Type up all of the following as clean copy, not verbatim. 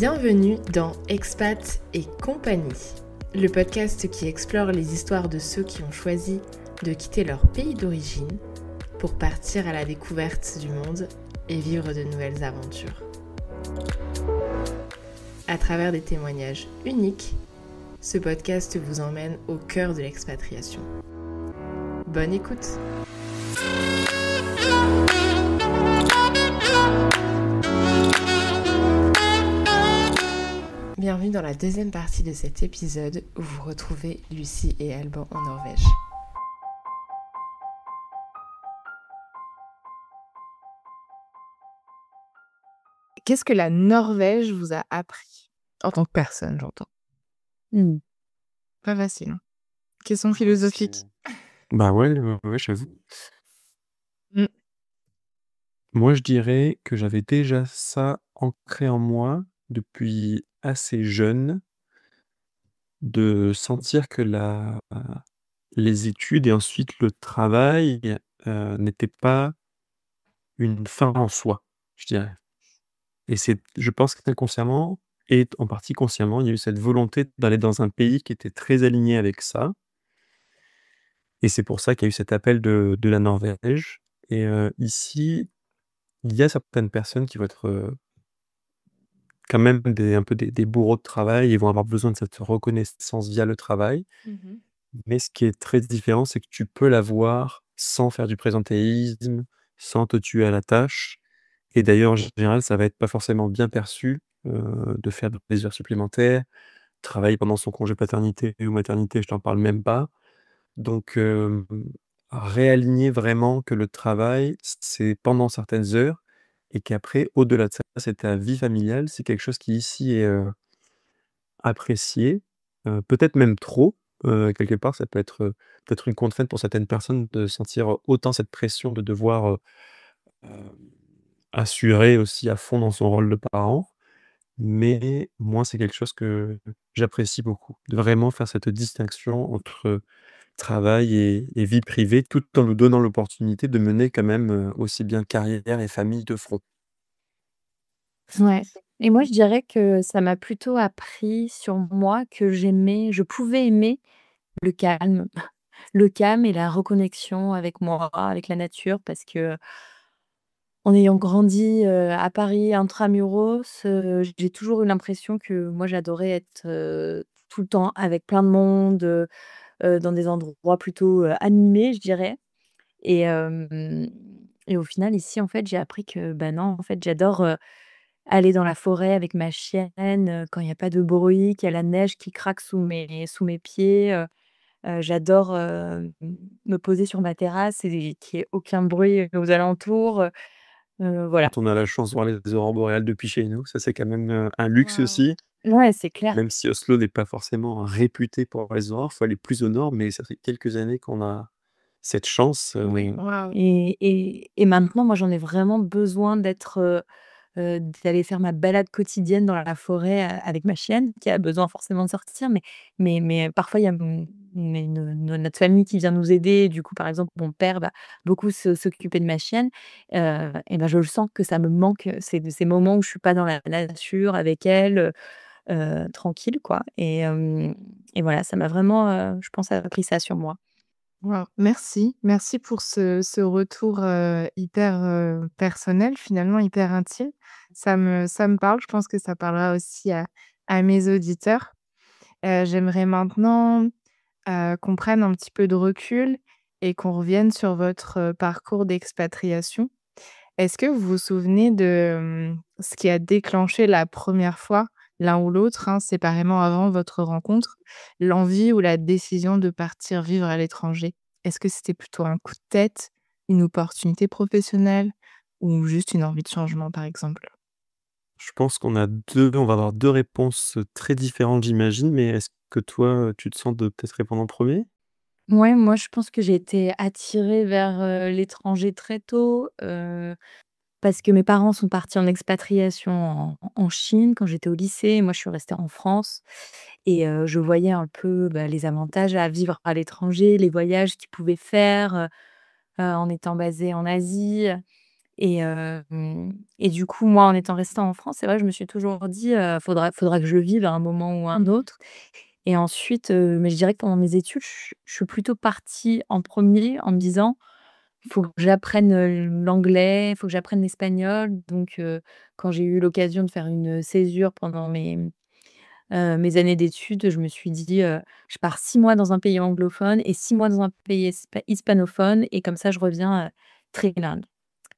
Bienvenue dans Expat et compagnie, le podcast qui explore les histoires de ceux qui ont choisi de quitter leur pays d'origine pour partir à la découverte du monde et vivre de nouvelles aventures. À travers des témoignages uniques, ce podcast vous emmène au cœur de l'expatriation. Bonne écoute! Bienvenue dans la deuxième partie de cet épisode où vous retrouvez Lucie et Alban en Norvège. Qu'est-ce que la Norvège vous a appris? En tant que personne, j'entends. Pas facile, hein. Question philosophique. Bah ouais, j'avoue. Mm. Moi, je dirais que j'avais déjà ça ancré en moi depuis assez jeune, de sentir que les études et ensuite le travail n'étaient pas une fin en soi, je dirais. Et je pense qu'inconsciemment, et en partie consciemment, il y a eu cette volonté d'aller dans un pays qui était très aligné avec ça. Et c'est pour ça qu'il y a eu cet appel de la Norvège. Et ici, il y a certaines personnes qui vont être quand même un peu des bourreaux de travail. Ils vont avoir besoin de cette reconnaissance via le travail. Mhm. Mais ce qui est très différent, c'est que tu peux l'avoir sans faire du présentéisme, sans te tuer à la tâche. Et d'ailleurs, en général, ça va être pas forcément bien perçu de faire des heures supplémentaires, travailler pendant son congé paternité ou maternité, je t'en parle même pas. Donc, réaligner vraiment que le travail, c'est pendant certaines heures et qu'après, au-delà de ça, c'est ta vie familiale. C'est quelque chose qui ici est, apprécié, peut-être même trop, quelque part. Ça peut être, peut-être une contrainte pour certaines personnes de sentir autant cette pression de devoir, hem, assurer aussi à fond dans son rôle de parent. Mais moi, c'est quelque chose que j'apprécie beaucoup, de vraiment faire cette distinction entre travail et vie privée, tout en nous donnant l'opportunité de mener quand même, aussi bien carrière et famille de front. Ouais, et moi, je dirais que ça m'a plutôt appris sur moi que je pouvais aimer le calme. Le calme et la reconnexion avec moi, avec la nature, parce que en ayant grandi, à Paris intramuros, j'ai toujours eu l'impression que moi j'adorais être, tout le temps avec plein de monde, dans des endroits plutôt, animés, je dirais. Et et au final ici, en fait, j'ai appris que, bah, non, en fait, j'adore, aller dans la forêt avec ma chienne, quand il y a pas de bruit, qu'il y a la neige qui craque sous mes pieds, j'adore, me poser sur ma terrasse et qu'il y ait aucun bruit, aux alentours, voilà. Quand on a la chance de voir les aurores boréales depuis chez nous, ça c'est quand même, un luxe Waouh. aussi. Ouais, c'est clair. Même si Oslo n'est pas forcément réputé pour les aurores, il faut aller plus au nord, mais ça fait quelques années qu'on a cette chance, Oui, Waouh. et maintenant, moi, j'en ai vraiment besoin d'aller faire ma balade quotidienne dans la forêt, avec ma chienne qui a besoin forcément de sortir, mais parfois il y a notre famille qui vient nous aider. Du coup, par exemple, mon père va beaucoup s'occuper de ma chienne, et ben, je le sens que ça me manque, ces moments où je suis pas dans la nature avec elle, tranquille, quoi, et voilà, ça m'a vraiment, je pense, appris ça sur moi. Waouh. Merci pour ce retour, hyper, personnel, finalement hyper intime. Ça me parle, je pense que ça parlera aussi à mes auditeurs. J'aimerais maintenant, qu'on prenne un petit peu de recul et qu'on revienne sur votre, parcours d'expatriation. Est-ce que vous vous souvenez de, ce qui a déclenché la première fois, l'un ou l'autre, hein, séparément avant votre rencontre, l'envie ou la décision de partir vivre à l'étranger? Est-ce que c'était plutôt un coup de tête, une opportunité professionnelle ou juste une envie de changement, par exemple? je pense on va avoir 2 réponses, très différentes, j'imagine, mais est-ce que toi, tu te sens de peut-être répondre en premier. Ouais, moi, je pense que j'ai été attirée vers, l'étranger très tôt, parce que mes parents sont partis en expatriation en Chine quand j'étais au lycée. Moi, je suis restée en France et je voyais un peu, bah, les avantages à vivre à l'étranger, les voyages qu'ils pouvaient faire, en étant basés en Asie. et et du coup, moi, en étant restée en France, c'est vrai que je me suis toujours dit, «Faudra que je le vive à un moment ou à un autre». Et ensuite, mais je dirais que pendant mes études, je suis plutôt partie en premier en me disant: «Il faut que j'apprenne, l'anglais, il faut que j'apprenne l'espagnol». Donc quand j'ai eu l'occasion de faire une césure pendant mes années d'études, je me suis dit, «Je pars 6 mois dans un pays anglophone et 6 mois dans un pays hispanophone et comme ça je reviens, trilingue».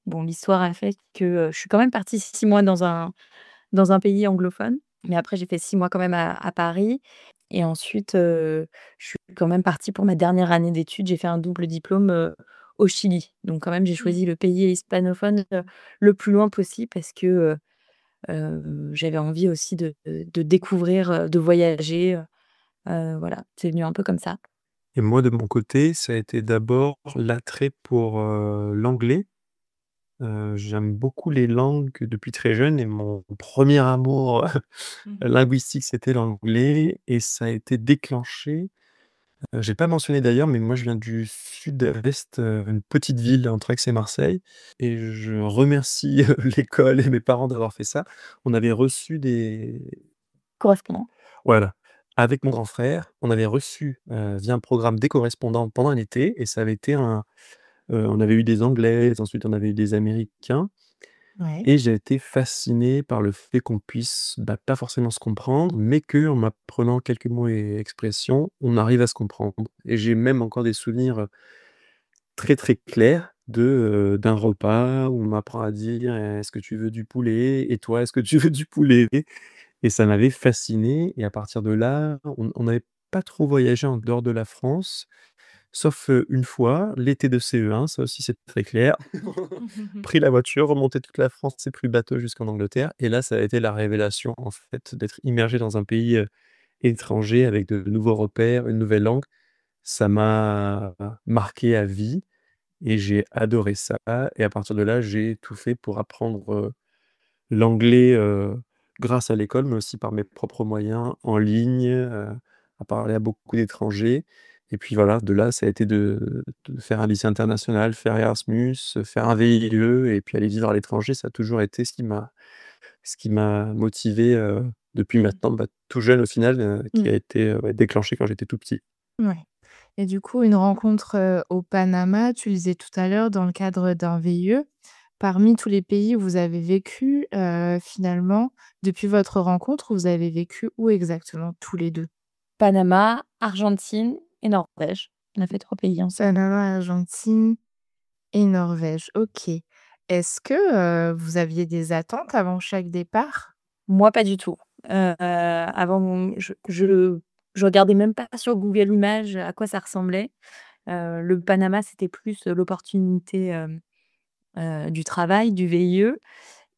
Bon, l'histoire a fait que, je suis quand même partie 6 mois dans un pays anglophone, mais après j'ai fait 6 mois quand même à Paris et ensuite, je suis quand même partie pour ma dernière année d'études. J'ai fait un double diplôme, au Chili. Donc quand même j'ai Mmh. choisi le pays hispanophone, le plus loin possible parce que, j'avais envie aussi de découvrir, de voyager, voilà, c'est venu un peu comme ça. Et moi, de mon côté, ça a été d'abord l'attrait pour, l'anglais. J'aime beaucoup les langues depuis très jeune et mon premier amour Mmh. linguistique, c'était l'anglais et ça a été déclenché, j'ai pas mentionné d'ailleurs, mais moi je viens du sud-est, une petite ville entre Aix et Marseille et je remercie, l'école et mes parents d'avoir fait ça. On avait reçu des Correspondant. Voilà, avec mon grand frère, on avait reçu, via un programme des correspondants pendant un été et ça avait été on avait eu des Anglais, ensuite on avait eu des Américains Ouais. et j'ai été fasciné par le fait qu'on puisse, bah, pas forcément se comprendre, mais qu'en m'apprenant quelques mots et expressions, on arrive à se comprendre et j'ai même encore des souvenirs, très, très clairs d'un repas où on m'apprend à dire: «Est-ce que tu veux du poulet? Et toi, est-ce que tu veux du poulet?» Et ça m'avait fasciné et à partir de là, on n'avait pas trop voyagé en dehors de la France, sauf, une fois, l'été de CE1, ça aussi c'est très clair. Pris la voiture, remonté toute la France et pris le bateau jusqu'en Angleterre et là, ça a été la révélation, en fait, d'être immergé dans un pays, étranger avec de nouveaux repères, une nouvelle langue. Ça m'a marqué à vie et j'ai adoré ça et à partir de là, j'ai tout fait pour apprendre, l'anglais, grâce à l'école, mais aussi par mes propres moyens, en ligne, à parler à beaucoup d'étrangers et puis voilà, de là, ça a été de faire un lycée international, faire Erasmus, faire un VIE et puis aller vivre à l'étranger. Ça a toujours été ce qui m'a motivé, depuis Mmh. maintenant, bah, tout jeune au final, qui Mmh. a été, ouais, déclenché quand j'étais tout petit. Ouais. Et du coup, une rencontre, au Panama, tu le disais tout à l'heure, dans le cadre d'un VIE. Parmi tous les pays où vous avez vécu, finalement, depuis votre rencontre, vous avez vécu où exactement tous les 2? Panama, Argentine et Norvège. On a fait 3 pays ensemble. Panama, Argentine et Norvège. OK. Est-ce que, vous aviez des attentes avant chaque départ? Moi, pas du tout. Avant je regardais même pas sur Google Images à quoi ça ressemblait. Le Panama, c'était plus, l'opportunité, du travail, du VIE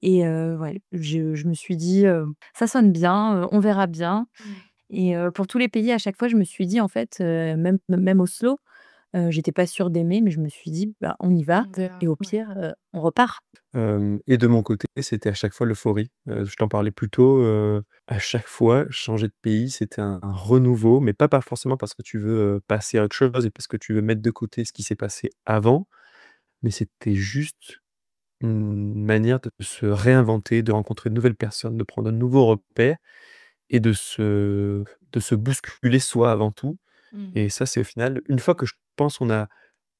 et ouais, je me suis dit, «Ça sonne bien, on verra bien» Mmh. et pour tous les pays, à chaque fois, je me suis dit en fait, même Oslo, j'étais pas sûre d'aimer, mais je me suis dit: «Bah, on y va On verra, et au ouais. pire, on repart». Et de mon côté, c'était à chaque fois l'euphorie. Je t'en parlais plus tôt, à chaque fois, changer de pays, c'était un renouveau, mais pas forcément parce que tu veux, passer à autre chose et parce que tu veux mettre de côté ce qui s'est passé avant, mais c'était juste une manière de se réinventer, de rencontrer de nouvelles personnes, de prendre de nouveaux repères et de se bousculer soi avant tout Mmh. et ça, c'est au final une fois que je pense on a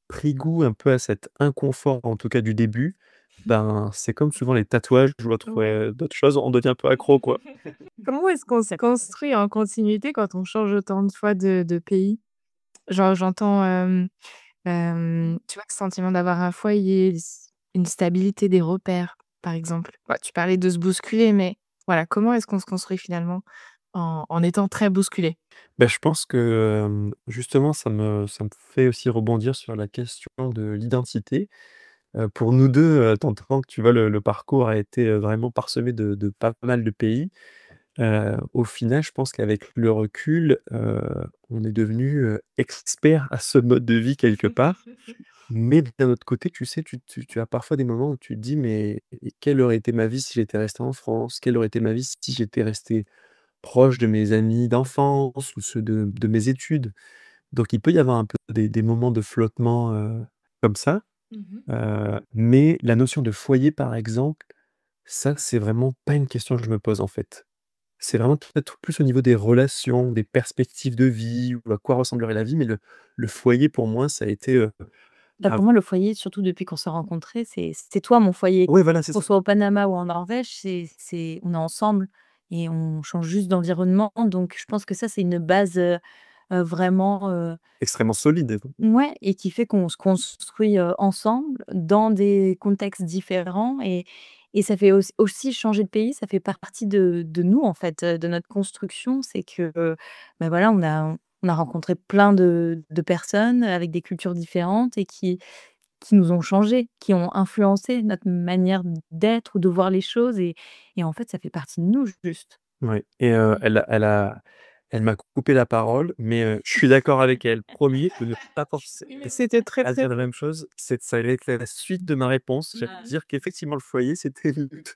pris goût un peu à cet inconfort, en tout cas du début, ben, c'est comme souvent les tatouages ou Ouais. d'autres choses, on devient un peu accro, quoi. Comment est-ce qu'on se construit en continuité quand on change autant de fois de pays? Genre, j'entends, tu vois, ce sentiment d'avoir un foyer, une stabilité des repères, par exemple. Bah, tu parlais de se bousculer, mais voilà, comment est-ce qu'on se construit finalement en étant très bousculé? Ben je pense que, justement, ça me fait aussi rebondir sur la question de l'identité. Pour nous 2, t'entends que tu vois, le parcours a été, vraiment parsemé de pas mal de pays. Au final, je pense qu'avec le recul, on est devenus, experts à ce mode de vie quelque part. Mais d'un autre côté, tu sais, tu as parfois des moments où tu te dis: «Mais quelle aurait été ma vie si j'étais resté en France? Quelle aurait été ma vie si j'étais resté proche de mes amis d'enfance ou ceux de mes études?» Donc il peut y avoir un peu des moments de flottement, comme ça. Mmh. Mais la notion de foyer, par exemple, ça, c'est vraiment pas une question que je me pose, en fait. C'est vraiment peut-être plus au niveau des relations, des perspectives de vie ou à quoi ressemblerait la vie, mais le foyer pour moi, ça a été, Bah, av pour moi, le foyer, surtout depuis qu'on s'est rencontrés, c'est toi mon foyer. ouais, voilà, c'est Qu'on ça. soit au Panama ou en Norvège, c'est on est ensemble et on change juste d'environnement. Donc je pense que ça, c'est une base, vraiment, Extrêmement solide. ouais, et qui fait qu'on se construit, ensemble dans des contextes différents et ça fait aussi changer de pays, ça fait partie de nous, en fait, de notre construction. C'est que, bah, voilà, on a rencontré plein de personnes avec des cultures différentes et qui nous ont changés, qui ont influencé notre manière d'être ou de voir les choses et en fait, ça fait partie de nous, juste. Ouais et elle m'a coupé la parole, mais je suis d'accord avec elle. Promis de ne pas forcer Oui, mais C'était très, à très dire la même chose. Ça allait être la suite de ma réponse. J'allais dire qu'effectivement le foyer, c'était le but.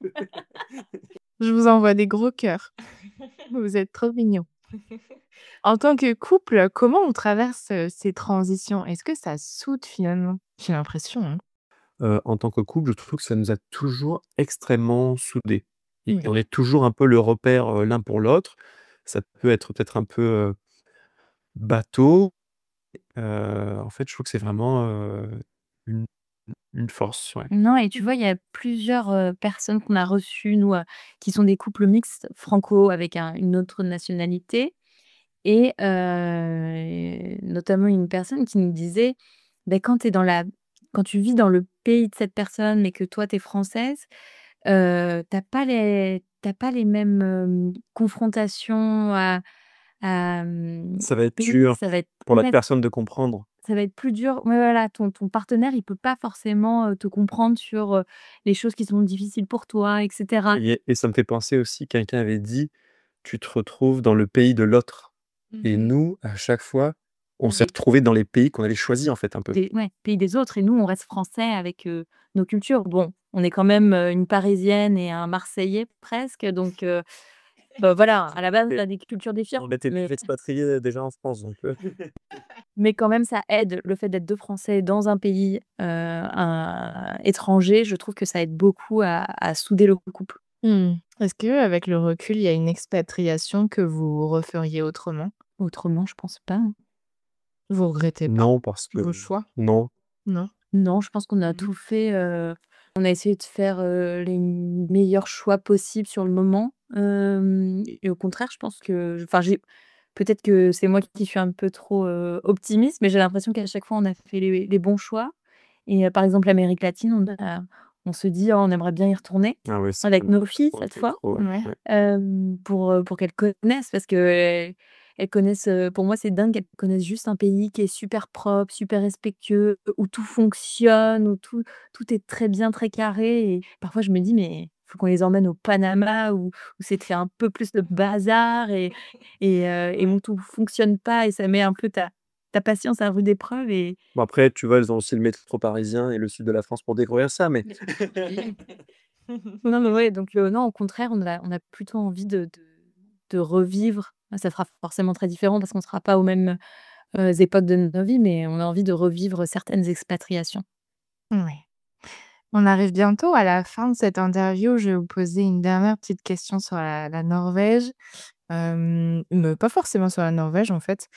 Je vous envoie des gros cœurs. Vous êtes trop mignons. En tant que couple, comment on traverse, ces transitions? Est-ce que ça soude finalement? J'ai l'impression, hein. En tant que couple, je trouve que ça nous a toujours extrêmement soudés et Oui. on est toujours un peu le repère, l'un pour l'autre. Ça peut être peut-être un peu, bateau. En fait, je trouve que c'est vraiment, une une force, ouais. Non et tu vois, il y a plusieurs, personnes qu'on a reçues, nous, qui sont des couples mixtes franco avec une autre nationalité et notamment une personne qui nous disait: «Beh, quand tu vis dans le pays de cette personne, mais que toi, tu es française, tu pas les mêmes, confrontations Ça va être oui, dur ça va être pour la ouais, personne de comprendre. ça va être plus dur. Ouais, voilà, ton partenaire, il peut pas forcément, te comprendre sur, les choses qui sont difficiles pour toi et cetera. Et ça me fait penser aussi, quelqu'un avait dit: «Tu te retrouves dans le pays de l'autre» et Mmh. nous, à chaque fois, on On s'est est retrouvés dans les pays qu'on avait choisis, en fait, un peu. Des ouais, pays des autres et nous, on reste français avec, nos cultures. Bon, on est quand même, une Parisienne et un Marseillais presque, donc bah, voilà, à la base, on Et a des cultures différentes, on était mais déjà expatriés, déjà en France, donc quand même, ça aide. Le fait d'être 2 Français dans un pays, étranger, je trouve que ça aide beaucoup à souder le couple. Mmh. Est-ce qu'avec le recul, il y a une expatriation que vous referiez autrement? Autrement, je pense pas, hein. Vous regrettez pas non, parce que vos choix? non. Non? Non, je pense qu'on a Mmh. tout fait, on a essayé de faire, les meilleurs choix possibles sur le moment, et au contraire, je pense que enfin, j'ai peut-être que c'est moi qui suis un peu trop, optimiste, mais j'ai l'impression qu'à chaque fois, on a fait les bons choix et par exemple, l'Amérique latine, on se dit: «Oh, on aimerait bien y retourner» Ah ouais, c'est avec nos filles trop, cette trop, fois. trop, ouais, Ouais. ouais. Pour qu'elles connaissent parce qu'elles connaissent, pour moi, c'est dingue qu'elles connaissent juste un pays qui est super propre, super respectueux, où tout fonctionne, où tout est très bien, très carré et parfois je me dis: «Mais faut qu'on les emmène au Panama où c'est fait un peu plus le bazar et où tout fonctionne pas et ça met un peu ta patience à rude épreuve» et Bon après, tu vois, elles ont aussi le métro parisien et le sud de la France pour découvrir ça, mais non, mais ouais, donc non, au contraire, on a plutôt envie de revivre. Ça sera forcément très différent parce qu'on ne sera pas aux mêmes, époques de nos vies, mais on a envie de revivre certaines expatriations. Ouais. On arrive bientôt à la fin de cette interview. Je vais vous poser une dernière petite question sur la Norvège. Mais pas forcément sur la Norvège, en fait.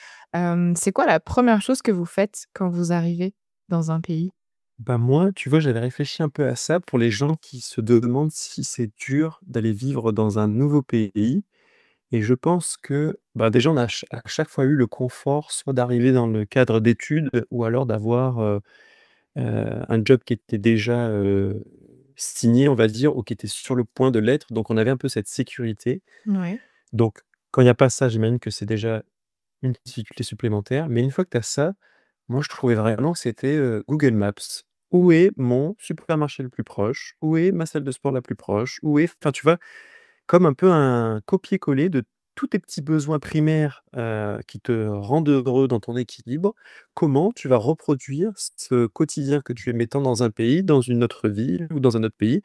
C'est quoi la première chose que vous faites quand vous arrivez dans un pays? bah, moi, tu vois, j'avais réfléchi un peu à ça pour les gens qui se demandent si c'est dur d'aller vivre dans un nouveau pays et je pense que, bah, déjà, on a à chaque fois eu le confort soit d'arriver dans le cadre d'études ou alors d'avoir, un job qui était déjà, signé, on va dire, ou qui était sur le point de l'être, donc on avait un peu cette sécurité. Ouais. Donc quand il y a pas ça, j'imagine que c'est déjà une difficulté supplémentaire, mais une fois que tu as ça, moi je trouvais vraiment que c'était, Google Maps. Où est mon supermarché le plus proche? Où est ma salle de sport la plus proche? Où est enfin, tu vois? Comme un peu un copier-coller de tous tes petits besoins primaires, qui te rendent heureux dans ton équilibre. Comment tu vas reproduire ce quotidien que tu aimais tant dans un pays, dans une autre ville ou dans un autre pays?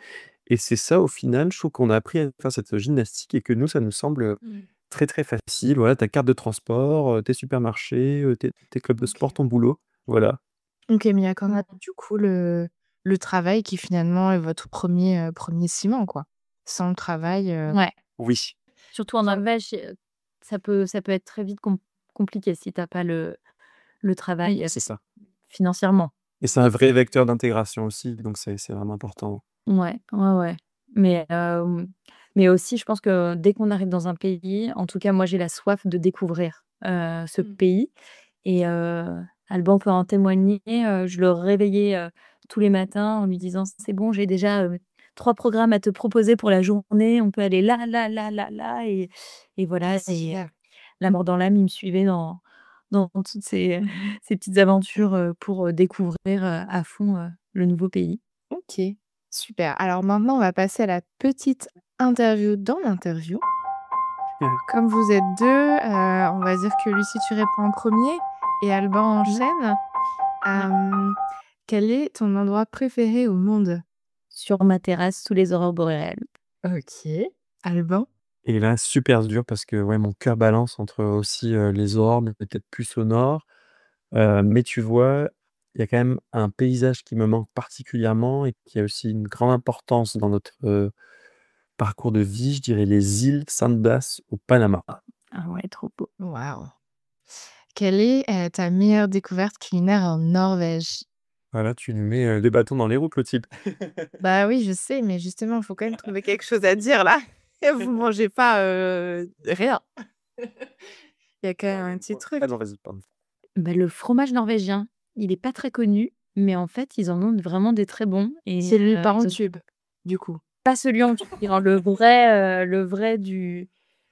Et c'est ça au final, je trouve qu'on a appris à faire cette gymnastique et que nous, ça nous semble, Mmh. très, très facile. Voilà, ta carte de transport, tes supermarchés, tes clubs de sport, OK. ton boulot. Voilà. OK, mais il y a quand même, Ouais. du coup, le travail qui finalement est votre premier ciment, quoi. Sans le travail, Ouais. Oui, Surtout en Norvège, ça peut être très vite compliqué si tu as pas le travail, c'est ça. financièrement. Et c'est un vrai vecteur d'intégration aussi, donc c'est vraiment important. Ouais, ouais, ouais. Mais aussi, je pense que dès qu'on arrive dans un pays, en tout cas, moi, j'ai la soif de découvrir, ce pays et Alban peut en témoigner, je le réveillais, tous les matins en lui disant: «C'est bon, j'ai déjà, 3 programmes à te proposer pour la journée, on peut aller là, là, là, là, là» et voilà et super. la mort dans l'âme, il me suivait dans toutes ces ces petites aventures, pour, découvrir, à fond, le nouveau pays. OK, super. Alors maintenant, on va passer à la petite interview dans l'interview. Comme vous êtes 2, on va dire que Lucie, tu réponds en premier et Alban enchaîne. Quel est ton endroit préféré au monde? Sur ma terrasse sous les aurores boréales. OK. Alban? Et là, super dur parce que, ouais, mon cœur balance entre aussi, les aurores, mais peut-être plus au nord. Mais tu vois, il y a quand même un paysage qui me manque particulièrement et qui a aussi une grande importance dans notre, parcours de vie, je dirais les îles Saint Blas au Panama. Ah ouais, trop beau. Waouh! Quelle est, ta meilleure découverte culinaire en Norvège? Voilà, tu lui mets, des bâtons dans les roues, le type. Bah oui, je sais, mais justement, il faut quand même trouver quelque chose à dire là. Et vous mangez pas, rien. Il y a quand même un petit truc. Ah non, vas-y, pardon. Bah, le fromage norvégien, il est pas très connu, mais en fait, ils en ont vraiment des très bons et C'est le par en ils ont tube, du coup. pas celui en tube, hein, le vrai de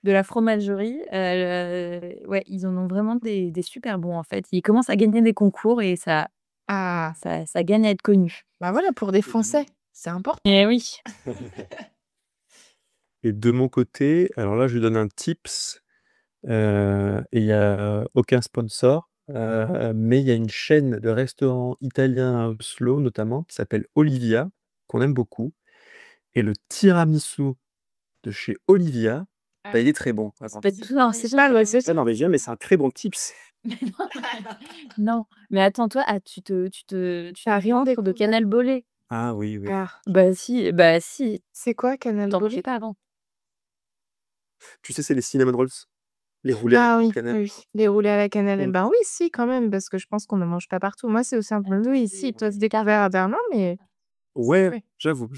la fromagerie, ouais, ils en ont vraiment des super bons, en fait. Ils commencent à gagner des concours et ça Ah, ça ça gagne à être connu. bah voilà, pour des Français, c'est important. Eh oui. Et de mon côté, alors là, je lui donne un tips, et il y a aucun sponsor, mais il y a une chaîne de restaurants italiens à Oslo, notamment, qui s'appelle Olivia, qu'on aime beaucoup et le tiramisu de chez Olivia, bah, il est très bon. Attends, Pas du tout, non, c'est Pas ça. c'est norvégien, mais c'est un très bon tips. Non, mais attends, toi, tu as rien de Canal Bolé? Ah oui, oui. Ah, Bah si, c'est quoi Canal t'en Bolé? mangeais pas avant? Tu sais, c'est les cinnamon rolls, les roulés à la Ah oui, cannelle. oui, oui, les roulés à la cannelle. Mmh. Ben oui, si, quand même, parce que je pense qu'on ne mange pas partout. Moi, c'est au Saint-Brieuc ici, toi, c'est découvert dernièrement, mais Ouais, ouais. j'avoue.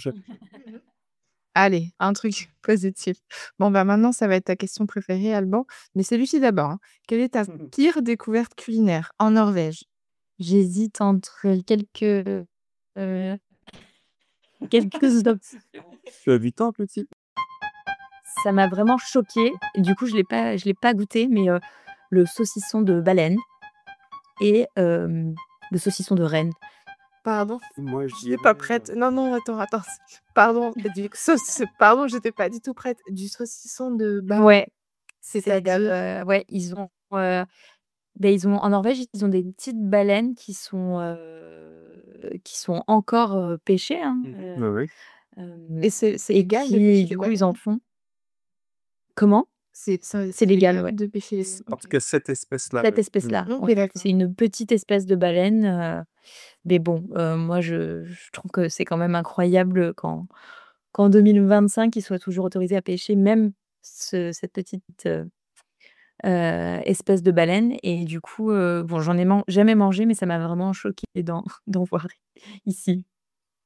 Allez, un truc positif. Bon, bah, maintenant, ça va être ta question préférée, Alban, mais celui-ci d'abord, hein. Quelle est ta pire découverte culinaire en Norvège? J'hésite entre heu, quelques op Tu as 8 ans, petit? ça m'a vraiment choquée et du coup, je l'ai pas goûté, mais le saucisson de baleine et le saucisson de renne. Pardon? Moi, je J'étais dirais, pas prête. Non, non, attends. Pardon, pardon, j'étais pas du tout prête. Du saucisson de Ouais, c'est-à-dire? ouais, ils ont en Norvège, ils ont des petites baleines qui sont encore, pêchées, hein, ouais, ouais. Et c'est et légal de qui pêcher du des coup, baleines? ils en font comment? C'est légal, ouais. De pêcher les En tout cas, cette espèce-là, Cette ouais. espèce-là, OK, ouais. d'accord. C'est une petite espèce de baleine, mais bon, moi je trouve que c'est quand même incroyable qu'en 2025, ils soient toujours autorisés à pêcher même cette petite, espèce de baleine et du coup, bon, j'en ai jamais mangé, mais ça m'a vraiment choquée d'en voir ici.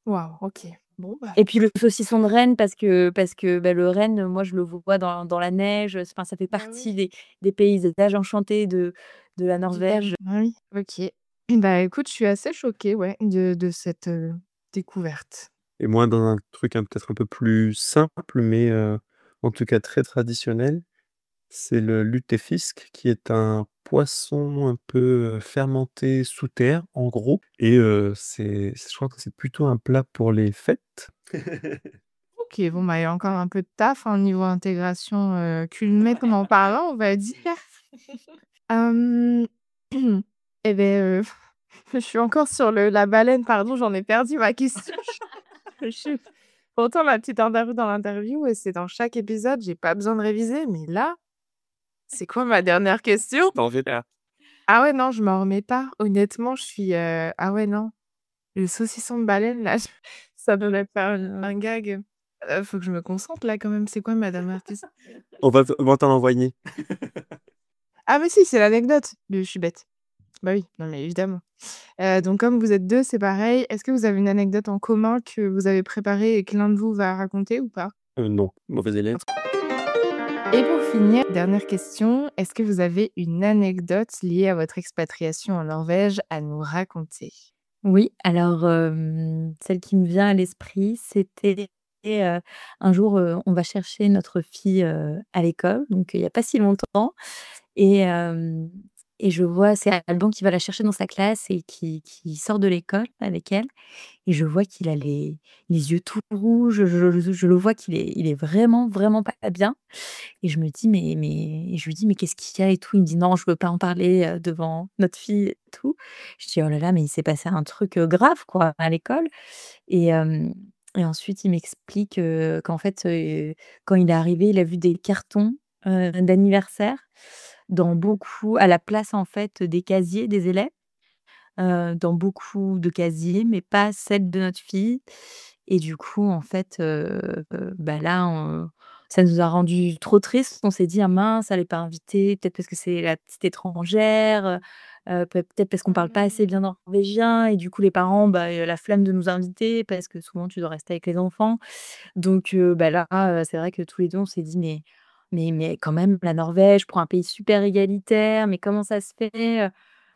Waouh, OK. Bon, bah, Et puis le saucisson de renne parce que, bah, le renne, moi je le vois dans la neige, enfin ça fait bah, partie oui. des paysages enchantés de la Norvège. Ah oui, OK. Bah, écoute, je suis assez choquée, ouais, de cette, découverte. Et moi, dans un truc peut-être un peu plus simple, mais en tout cas très traditionnel, c'est le lutefisk, qui est un poisson un peu, fermenté sous terre, en gros et je crois que c'est plutôt un plat pour les fêtes. OK, bon, bah, il y a encore un peu de taf, hein, niveau intégration, culinairement parlant, on va dire. Hem, et beh, je suis encore sur la baleine, pardon, j'en ai perdu ma question. Je suis pourtant la petite interview dans l'interview et c'est dans chaque épisode, j'ai pas besoin de réviser, mais là, c'est quoi ma dernière question? T'en fais pas. Ah ouais, non, je m'en remets pas. Honnêtement, je suis, ah ouais, non, le saucisson de baleine là, ça devrait faire un gag. Faut que je me concentre là quand même. C'est quoi madame artiste? On va t'en envoyer. Ah mais si, c'est l'anecdote. Je suis bête. Bah oui, non mais évidemment. Donc comme vous êtes 2, c'est pareil. Est-ce que vous avez une anecdote en commun que vous avez préparée et que l'un de vous va raconter ou pas? Non, mauvais élève. Et pour finir, dernière question, est-ce que vous avez une anecdote liée à votre expatriation en Norvège à nous raconter? Oui, alors, celle qui me vient à l'esprit, c'était, un jour, on va chercher notre fille, à l'école, donc il y a pas si longtemps et hem et je vois c'est Alban qui va la chercher dans sa classe et qui sort de l'école avec elle et je vois qu'il a les yeux tout rouges, je le vois qu'il est il est vraiment, vraiment pas bien et je me dis: «Mais» et je lui dis: «Mais qu'est-ce qu'il y a et tout?» Il me dit: «Non, je veux pas en parler, devant notre fille et tout». Je dis: «Oh là là, mais il s'est passé un truc, grave quoi à l'école» et hem et ensuite il m'explique, qu'en fait, quand il est arrivé, il a vu des cartons, d'anniversaire dans beaucoup à la place en fait des casiers des élèves, dans beaucoup de casiers, mais pas celle de notre fille et du coup, en fait, bah, là, ça nous a rendus trop tristes. On s'est dit: «Ah mince, elle est pas invitée, peut-être parce que c'est la petite étrangère, peut-être parce qu'on parle pas assez bien norvégien» et du coup, les parents, bah, la flemme de nous inviter parce que souvent tu dois rester avec les enfants. Donc bah, là, c'est vrai que tous les 2 on s'est dit: «Mais quand même la Norvège pour un pays super égalitaire, mais comment ça se fait?»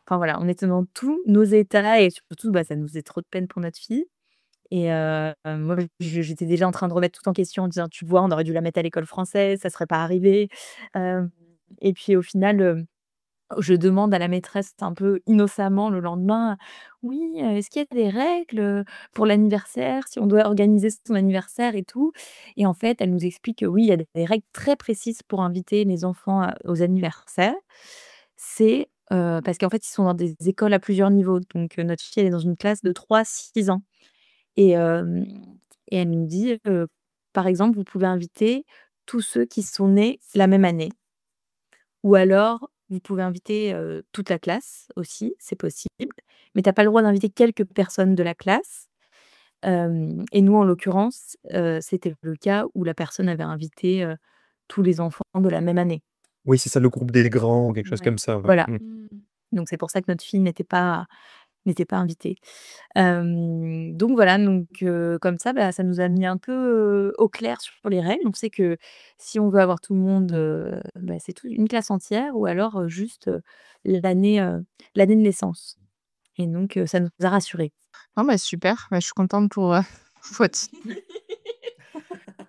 Enfin voilà, on était dans tous nos états et surtout, bah, ça nous faisait trop de peine pour notre fille et moi j'étais déjà en train de remettre tout en question en disant: «Tu vois, on aurait dû la mettre à l'école française, ça serait pas arrivé». Hem et puis au final, je demande à la maîtresse un peu innocemment le lendemain: «Oui, est-ce qu'il y a des règles, pour l'anniversaire? Si on doit organiser son anniversaire et tout?» et en fait, elle nous explique que oui, il y a des règles très précises pour inviter les enfants aux anniversaires. C'est, parce qu'en fait, ils sont dans des écoles à plusieurs niveaux. Donc, notre fille, elle est dans une classe de 3 6 ans et hem et elle nous dit, par exemple: «Vous pouvez inviter tous ceux qui sont nés la même année». Ou alors, vous pouvez inviter, toute la classe aussi, c'est possible, mais tu as pas le droit d'inviter quelques personnes de la classe. Et nous, en l'occurrence, c'était le cas où la personne avait invité, tous les enfants de la même année. Oui, c'est ça, le groupe des grands, quelque chose Ouais. comme ça, ouais. Voilà, Mmh. Mmh. donc c'est pour ça que notre fille n'était pas invitée. Donc voilà, donc comme ça, bah, ça nous a mis un peu, au clair sur les règles. On sait que si on veut avoir tout le monde, bah, c'est toute une classe entière ou alors, juste, l'année de naissance et donc ça nous a rassurés. Non, bah, super, bah, je suis contente pour, Fouette.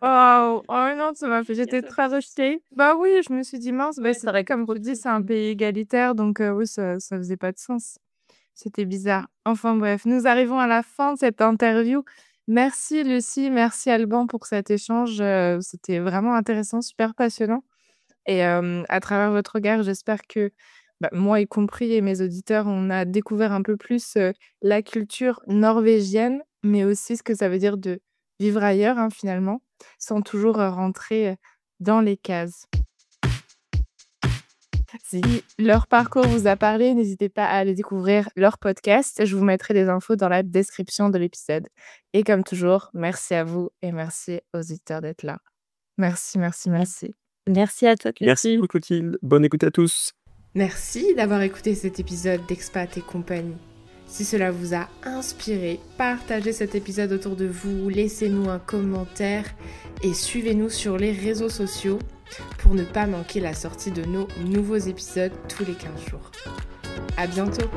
Waouh! Oh non, ça m'a fait j'étais très rejetée. Bah oui, je me suis dit: «Mince», bah, Ouais, c'est tu aurais comme tu dis, c'est un pays égalitaire donc oui, ça faisait pas de sens. C'était bizarre. Enfin bref, nous arrivons à la fin de cette interview. Merci Lucie, merci Alban pour cet échange, c'était vraiment intéressant, super passionnant et à travers votre regard, j'espère que, bah, moi y compris et mes auditeurs, on a découvert un peu plus, la culture norvégienne, mais aussi ce que ça veut dire de vivre ailleurs, hein, finalement, sans toujours, rentrer, dans les cases. Si leur parcours vous a parlé, n'hésitez pas à aller découvrir leur podcast. Je vous mettrai des infos dans la description de l'épisode. Et comme toujours, merci à vous et merci aux auditeurs d'être là. Merci, merci, merci. Merci à toi, Merci Clotilde. beaucoup, Clotilde. Bonne écoute à tous. Merci d'avoir écouté cet épisode d'Expat et compagnie. Si cela vous a inspiré, partagez cet épisode autour de vous, laissez-nous un commentaire et suivez-nous sur les réseaux sociaux pour ne pas manquer la sortie de nos nouveaux épisodes tous les 15 jours. À bientôt!